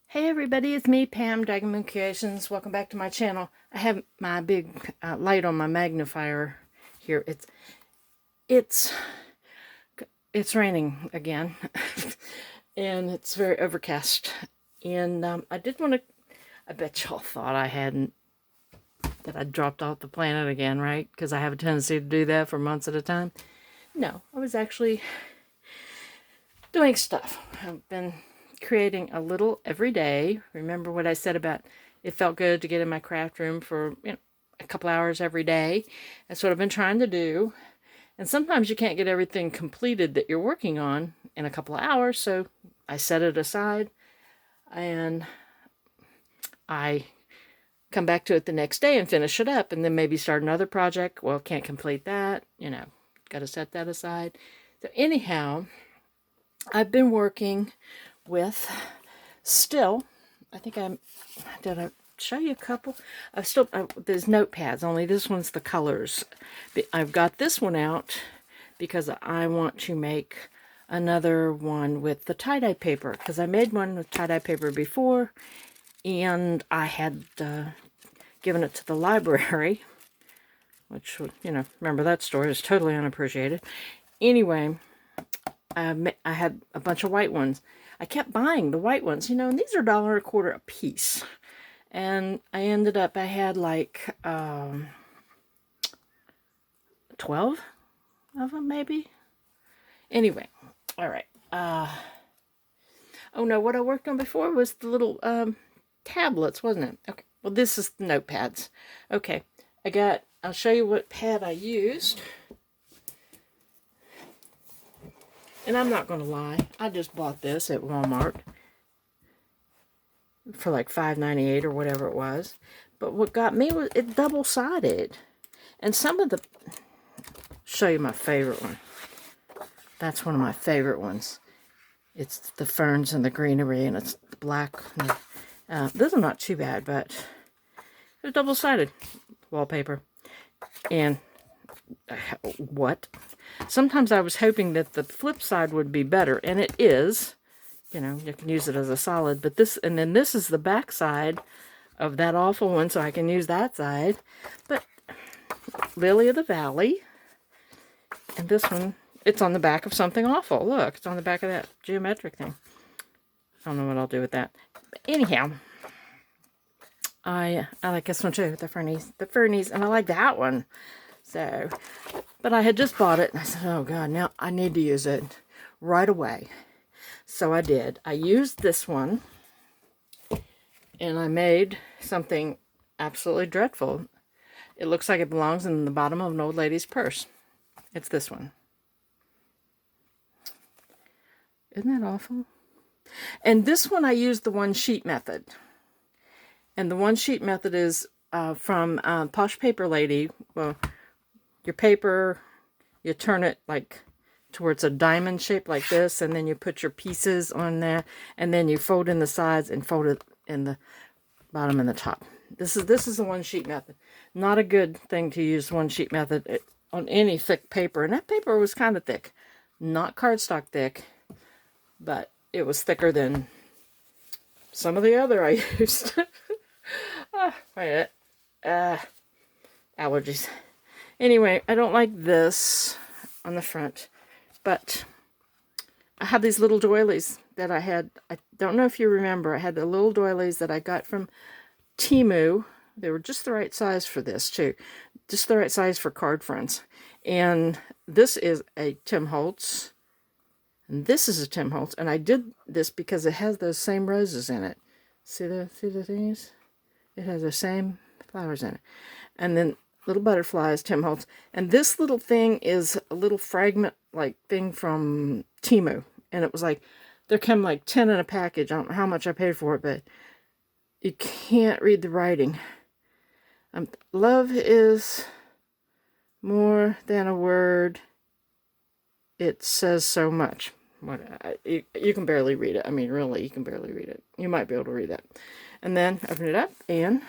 Hey everybody, it's me, Pam, Dragon Moon Creations. Welcome back to my channel. I have my big light on my magnifier here. It's it's raining again, and it's very overcast. And I did want to. I bet y'all thought that I dropped off the planet again, right? Because I have a tendency to do that for months at a time. No, I was actually doing stuff. I've been creating a little every day. Remember what I said about it felt good to get in my craft room for a couple hours every day. That's what I've been trying to do. And sometimes you can't get everything completed that you're working on in a couple of hours, so I set it aside and I come back to it the next day and finish it up, and then maybe start another project. Well, can't complete that, got to set that aside. So anyhow, I've been working with still, I think did I show you a couple? There's notepads, only this one's the colors. I've got this one out because I want to make another one with the tie-dye paper, because I made one with tie-dye paper before, and I had given it to the library, which, remember that story is totally unappreciated. Anyway, I had a bunch of white ones. I kept buying the white ones, and these are $1.25 a piece. And I had like 12 of them, maybe. Anyway, all right. Oh no, what I worked on before was the little tablets, wasn't it? Okay, well, this is the notepads. Okay, I'll show you what pad I used. And I'm not going to lie, I just bought this at Walmart for like $5.98 or whatever it was. But what got me was it double-sided. And some of the... show you my favorite one. That's one of my favorite ones. It's the ferns and the greenery, and it's black. Those are not too bad, but they're double-sided wallpaper. And what? Sometimes I was hoping that the flip side would be better, and it is. You can use it as a solid, but this is the back side of that awful one, so I can use that side. But Lily of the Valley, and this one, it's on the back of something awful. Look, it's on the back of that geometric thing. I don't know what I'll do with that. But anyhow, I like this one too, the fernies, and I like that one. So, but I had just bought it, and I said, oh God, now I need to use it right away. So I did. I used this one, and I made something absolutely dreadful. It looks like it belongs in the bottom of an old lady's purse. It's this one. Isn't that awful? And this one I used the one sheet method. And the one sheet method is from Posh Paper Lady. Well, your paper, you turn it like towards a diamond shape like this, and then you put your pieces on there, and then you fold in the sides and fold it in the bottom and the top. This is the one sheet method. Not a good thing to use one sheet method on any thick paper, and that paper was kind of thick. Not cardstock thick, but it was thicker than some of the other I used. Allergies. Anyway, I don't like this on the front, but I have these little doilies that I had. I don't know if you remember, I had the little doilies that I got from Temu. They were just the right size for this too. Just the right size for card friends. And this is a Tim Holtz. And this is a Tim Holtz. And I did this because it has those same roses in it. See the things? It has the same flowers in it. And then little butterflies, Tim Holtz. And this little thing is a little fragment like thing from Temu. And it was like, there came like 10 in a package. I don't know how much I paid for it, but you can't read the writing. Love is more than a word. It says so much. You can barely read it. I mean, really, you can barely read it. You might be able to read that. And then open it up, and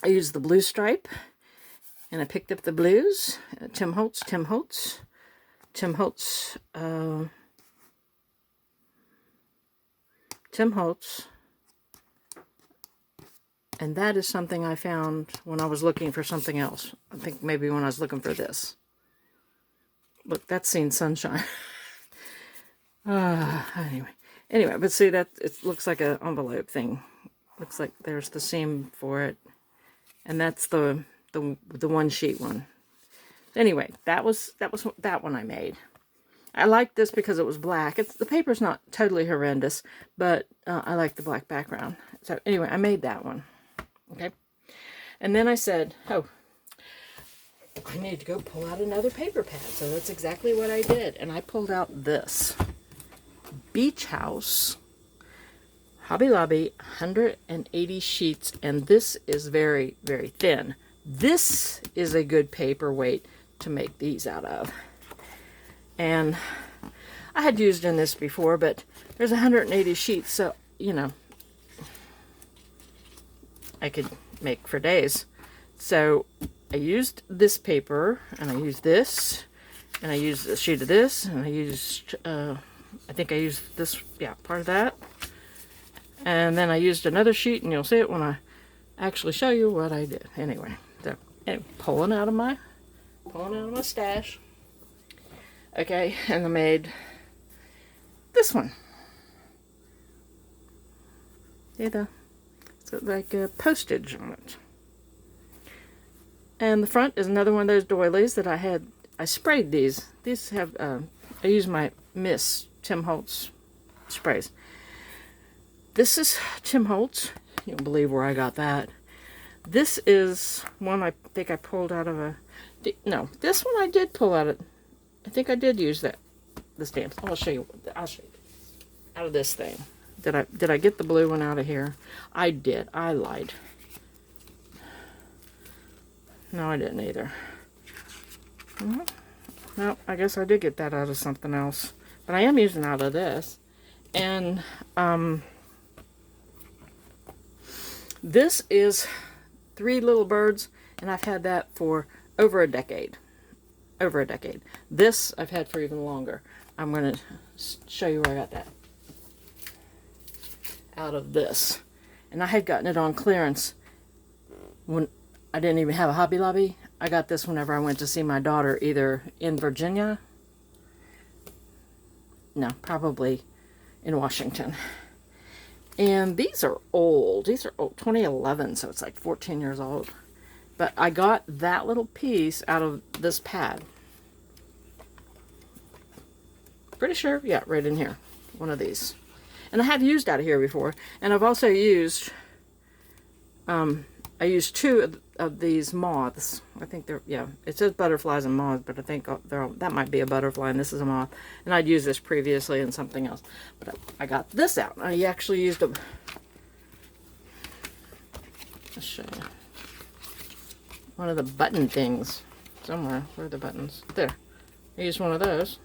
I used the blue stripe, and I picked up the blues. Tim Holtz. Tim Holtz. And that is something I found when I was looking for something else. I think maybe when I was looking for this. Look, that's seen sunshine. Anyway, but see that it looks like an envelope thing. Looks like there's the seam for it. And that's the one sheet one. Anyway, that was that one I made. I like this because it was black. The paper's not totally horrendous, but I like the black background. So anyway, I made that one. Okay. And then I said, oh, I need to go pull out another paper pad. So that's exactly what I did. And I pulled out this Beach House Hobby Lobby 180 sheets. And this is very, very thin. This is a good paperweight to make these out of. And I had used in this before, but there's 180 sheets, so, you know, I could make for days. So I used this paper, and I used this, and I used a sheet of this, and I used, I think I used this, yeah, part of that. And then I used another sheet, and you'll see it when I actually show you what I did. Anyway, so, pulling out of my stash. Okay, and I made this one. See it's got like a postage on it. And the front is another one of those doilies that I sprayed these. These have, I use my Miss Tim Holtz sprays. This is Tim Holtz. You won't believe where I got that. This is one I think I pulled out of a, no, this one I did pull out of, I think I did use the stamps. I'll show you. Out of this thing. Did I get the blue one out of here? I did. I lied. No, I didn't either. No, I guess I did get that out of something else. But I am using out of this. And this is Three Little Birds, and I've had that for over a decade. Over a decade. This I've had for even longer. I'm going to show you where I got that. Out of this. And I had gotten it on clearance when I didn't even have a Hobby Lobby. I got this whenever I went to see my daughter, either in Virginia. No, probably in Washington. And these are old. These are old, 2011, so it's like 14 years old. But I got that little piece out of this pad. Pretty sure, yeah, right in here. One of these. And I have used out of here before. And I've also used, I used two of these moths. I think they're, yeah, it says butterflies and moths, but I think that might be a butterfly and this is a moth. And I'd used this previously in something else. But I got this out. I actually used a, let's show you. One of the button things somewhere. Where are the buttons? There. I used one of those.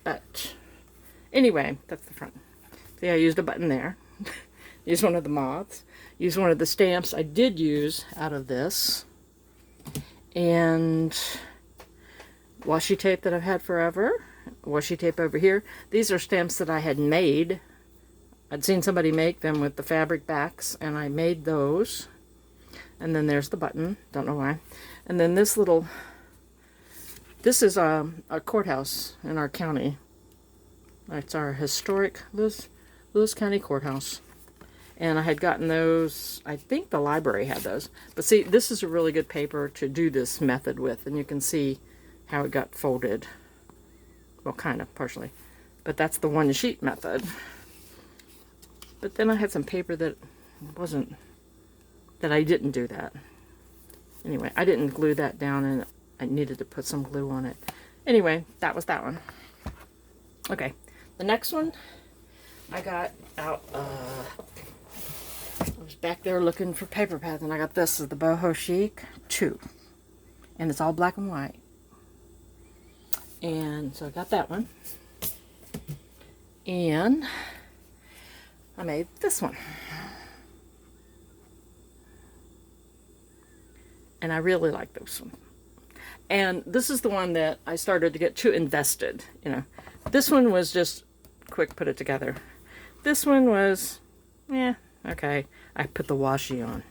But anyway, that's the front. See, I used a button there. Used one of the moths. Used one of the stamps I did use out of this. And washi tape that I've had forever. Washi tape over here. These are stamps that I had made. I'd seen somebody make them with the fabric backs, and I made those. And then there's the button. Don't know why. And then this little, this is a courthouse in our county. It's our historic Lewis County Courthouse. And I had gotten those, I think the library had those. But see, this is a really good paper to do this method with. And you can see how it got folded. Well, kind of, partially. But that's the one sheet method. But then I had some paper that wasn't, that I didn't do that. Anyway, I didn't glue that down and I needed to put some glue on it. Anyway, that was that one. Okay, the next one I got out, I was back there looking for paper pads and I got this, is the Boho Chic 2. And it's all black and white. And so I got that one. And I made this one. And I really like this one. And this is the one that I started to get too invested, you know. This one was just quick, put it together. This one was, yeah, okay. I put the washi on.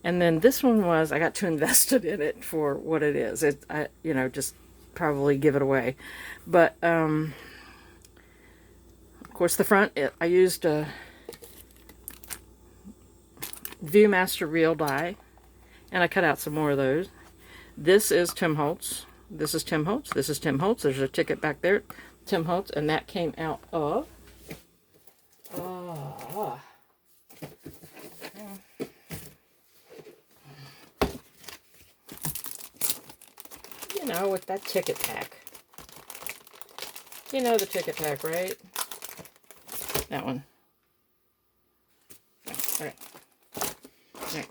And then this one was, I got too invested in it for what it is. You know, just probably give it away. But, of course, the front, I used a Viewmaster Real die, and I cut out some more of those. This is Tim Holtz. This is Tim Holtz. This is Tim Holtz. There's a ticket back there, Tim Holtz, and that came out of, you know, with that ticket pack. You know the ticket pack, right? That one. All right. All right.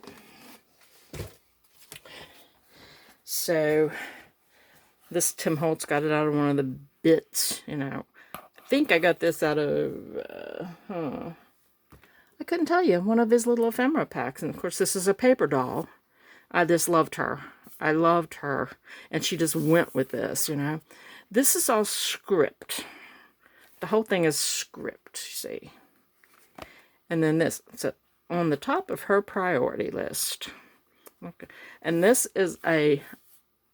So, this Tim Holtz, got it out of one of the bits, you know. I think I got this out of, I couldn't tell you, one of his little ephemera packs. And of course, this is a paper doll. I just loved her. I loved her. And she just went with this, you know. This is all script. The whole thing is script, you see. And then this, so on the top of her priority list. Okay. And this is a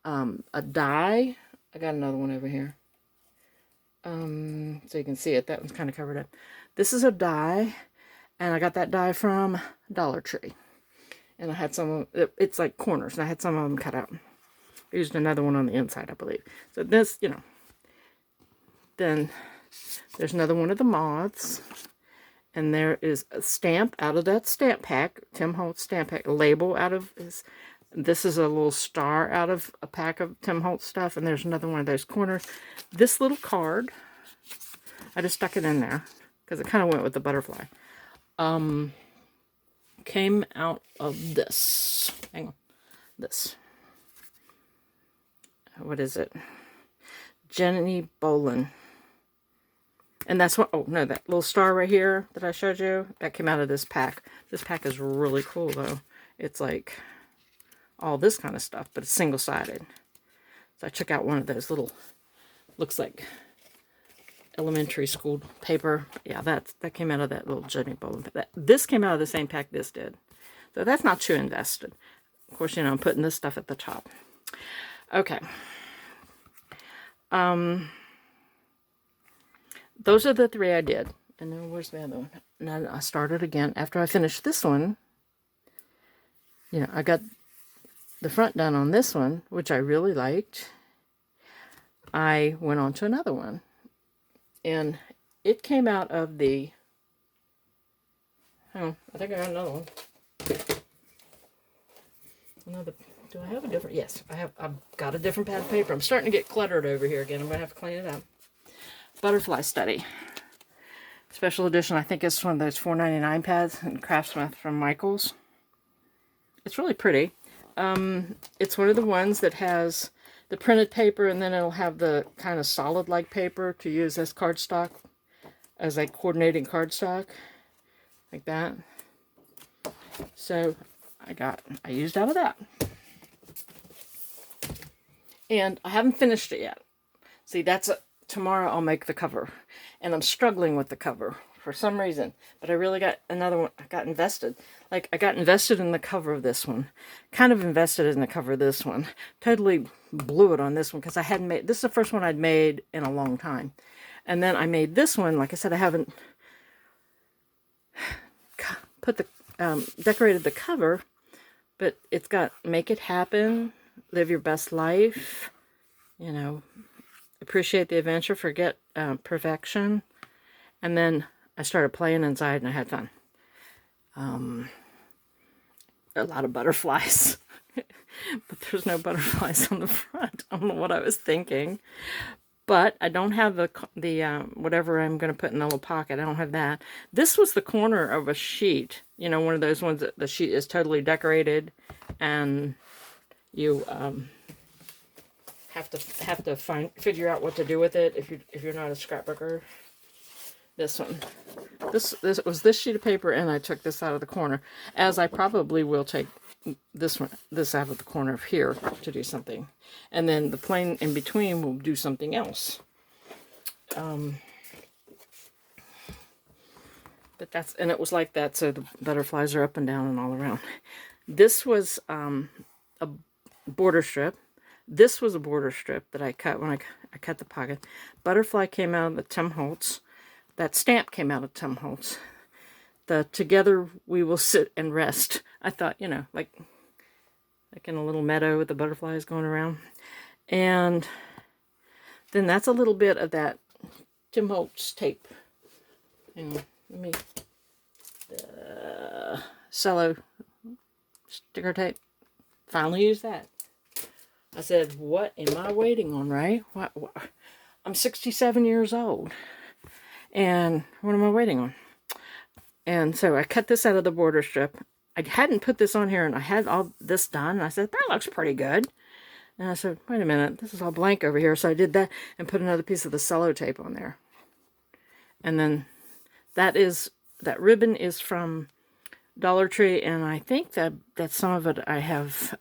die. I got another one over here. So you can see it. That one's kind of covered up. This is a die, and I got that die from Dollar Tree. And I had some of it's like corners, and I had some of them cut out. I used another one on the inside, I believe. So this, you know. Then there's another one of the moths. And there is a stamp out of that stamp pack, Tim Holtz stamp pack, a label out of his. This is a little star out of a pack of Tim Holtz stuff. And there's another one of those corners. This little card, I just stuck it in there because it kind of went with the butterfly. Came out of this. Hang on. This. What is it? Jenny Bolin. And that's what, oh no, that little star right here that I showed you, that came out of this pack. This pack is really cool though. It's like all this kind of stuff, but it's single-sided. So I took out one of those little, looks like elementary school paper. Yeah, that came out of that little Jenny Bolin. This came out of the same pack this did. So that's not too invested. Of course, you know, I'm putting this stuff at the top. Okay. Those are the three I did. And then where's the other one? And then I started again. After I finished this one, you know, I got the front done on this one, which I really liked. I went on to another one. And it came out of the, hang on, I think I got another one. Another, do I have a different, yes, I've got a different pad of paper. I'm starting to get cluttered over here again. I'm going to have to clean it up. Butterfly Study. Special edition. I think it's one of those $4.99 pads in Craftsmith from Michaels. It's really pretty. It's one of the ones that has the printed paper, and then it'll have the kind of solid-like paper to use as cardstock, as like coordinating cardstock, like that. So I used out of that. And I haven't finished it yet. See, that's tomorrow I'll make the cover. And I'm struggling with the cover for some reason. But I really got another one. I got invested. Like, I got invested in the cover of this one. Kind of invested in the cover of this one. Totally blew it on this one because I hadn't made... This is the first one I'd made in a long time. And then I made this one. Like I said, I haven't put the... decorated the cover. But it's got Make It Happen, Live Your Best Life, you know, Appreciate the Adventure, Forget Perfection. And then I started playing inside and I had fun. A lot of butterflies. But there's no butterflies on the front. I don't know what I was thinking. But I don't have the whatever I'm going to put in the little pocket. I don't have that. This was the corner of a sheet. You know, one of those ones that the sheet is totally decorated. And you have to figure out what to do with it if you're not a scrapbooker. This one. This was this sheet of paper, and I took this out of the corner. As I probably will take this out of the corner of here to do something. And then the plane in between will do something else. But that's, and it was like that, so the butterflies are up and down and all around. This was a border strip. This was a border strip that I cut when I cut the pocket. Butterfly came out of the Tim Holtz. That stamp came out of Tim Holtz. The Together We Will Sit and Rest. I thought, you know, like in a little meadow with the butterflies going around. And then that's a little bit of that Tim Holtz tape. Hang on, let me, cello sticker tape. Finally used that. I said, what am I waiting on, right? What? I'm 67 years old. And what am I waiting on? And so I cut this out of the border strip. I hadn't put this on here, and I had all this done. And I said, that looks pretty good. And I said, wait a minute, this is all blank over here. So I did that and put another piece of the cello tape on there. And then that ribbon is from Dollar Tree, and I think that some of it I have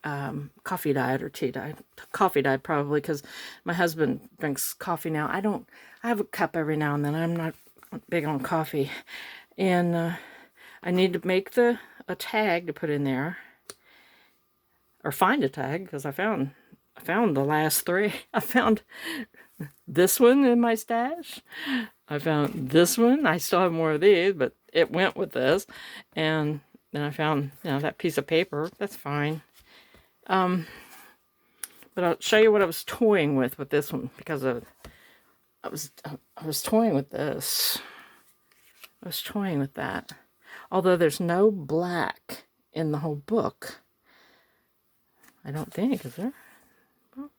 coffee dyed or tea dyed. Coffee dyed probably, because my husband drinks coffee now. I have a cup every now and then. I'm not big on coffee. And I need to make a tag to put in there, or find a tag, because I found the last three. I found this one in my stash. I found this one. I still have more of these, but it went with this. And then I found, you know, that piece of paper. That's fine. But I'll show you what I was toying with this one, because I was toying with this. I was toying with that. Although there's no black in the whole book. I don't think, is there? Well,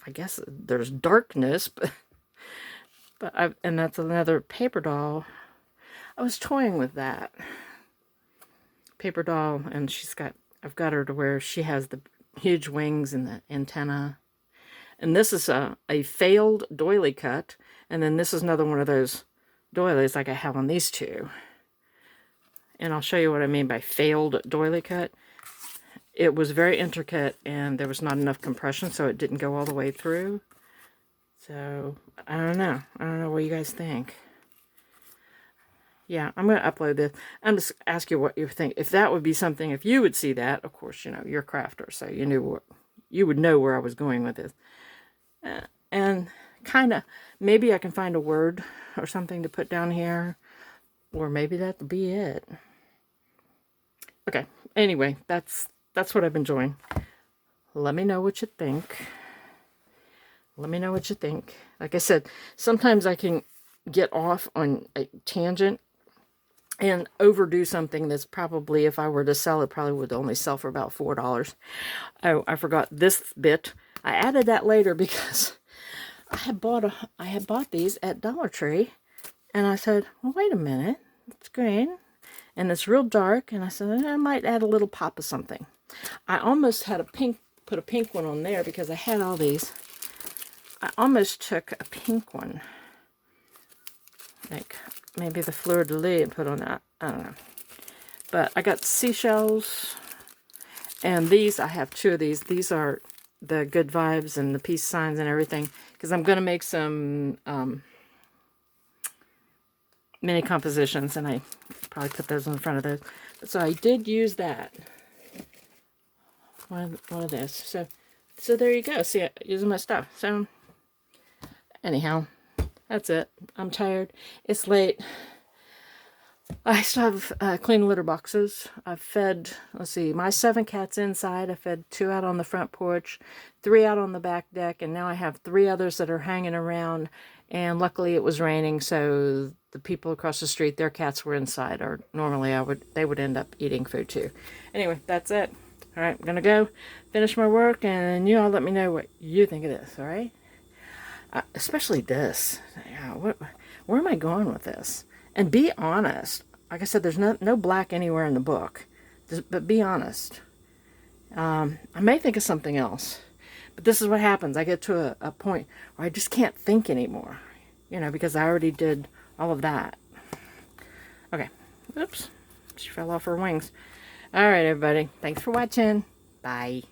I guess there's darkness, and that's another paper doll. I was toying with that paper doll, and I've got her to where she has the huge wings and the antenna. And this is a failed doily cut, and then this is another one of those doilies like I have on these two. And I'll show you what I mean by failed doily cut. It was very intricate, and there was not enough compression, so it didn't go all the way through. So, I don't know. I don't know what you guys think. Yeah, I'm going to upload this. I'm just ask you what you think. If that would be something, if you would see that, of course, you know, you're a crafter, so you would know where I was going with this. And kind of, maybe I can find a word or something to put down here, or maybe that'll be it. Okay, anyway, that's what I've been enjoying. Let me know what you think. Let me know what you think. Like I said, sometimes I can get off on a tangent and overdo something that's probably, if I were to sell it, probably would only sell for about $4. Oh, I forgot this bit. I added that later because I had bought these at Dollar Tree, and I said, well, wait a minute, it's green, and it's real dark, and I said, I might add a little pop of something. I almost had put a pink one on there because I had all these. I almost took a pink one, like maybe the fleur de lis, and put on that. I don't know. But I got seashells, and these, I have two of these. These are the good vibes and the peace signs and everything, because I'm going to make some mini compositions, and I probably put those in front of those. So I did use that. One of this. So there you go. See, using my stuff. So anyhow, that's it. I'm tired. It's late. I still have clean litter boxes. I've fed, let's see, my 7 cats inside. I fed 2 out on the front porch, 3 out on the back deck, and now I have 3 others that are hanging around. And luckily it was raining, so the people across the street, their cats were inside, or normally they would end up eating food too. Anyway, that's it. All right, I'm going to go finish my work, and you all let me know what you think of this, all right? Especially this. Yeah, where am I going with this? And be honest. Like I said, there's no black anywhere in the book. But be honest. I may think of something else. But this is what happens. I get to a point where I just can't think anymore. You know, because I already did all of that. Okay. Oops. She fell off her wings. All right, everybody. Thanks for watching. Bye.